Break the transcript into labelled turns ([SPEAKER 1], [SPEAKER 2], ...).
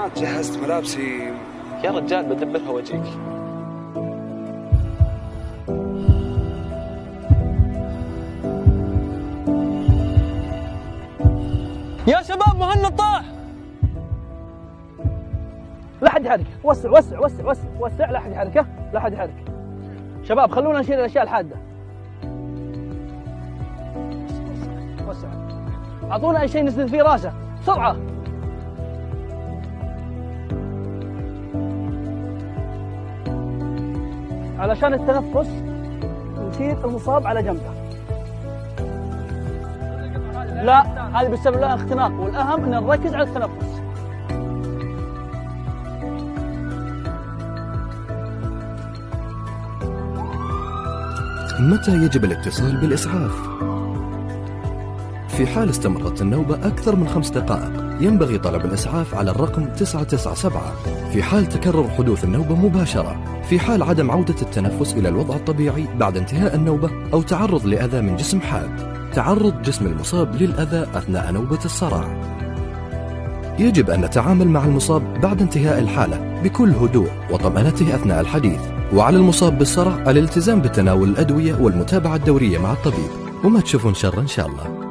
[SPEAKER 1] ما جهزت ملابسي.
[SPEAKER 2] يا رجال بدبرها واجيك. يا شباب مهند طاح.
[SPEAKER 3] لا حد يحرك. وسع وسع وسع وسع وسع. لا حد يحركه. لا حد يحرك. شباب خلونا نشيل الاشياء الحاده. وسع. اعطونا اي شيء نسند فيه راسه بسرعه. علشان التنفس نشيل المصاب على جنبه. لا هذا بسبب له اختناق، والاهم ان نركز على التنفس.
[SPEAKER 4] متى يجب الاتصال بالإسعاف؟ في حال استمرت النوبة أكثر من 5 دقائق ينبغي طلب الإسعاف على الرقم 997. في حال تكرر حدوث النوبة مباشرة، في حال عدم عودة التنفس إلى الوضع الطبيعي بعد انتهاء النوبة، أو تعرض لأذى من جسم حاد، تعرض جسم المصاب للأذى أثناء نوبة الصرع. يجب أن نتعامل مع المصاب بعد انتهاء الحالة بكل هدوء وطمأنته أثناء الحديث، وعلى المصاب بالصرع الالتزام بتناول الأدوية والمتابعة الدورية مع الطبيب، وما تشوفون شر إن شاء الله.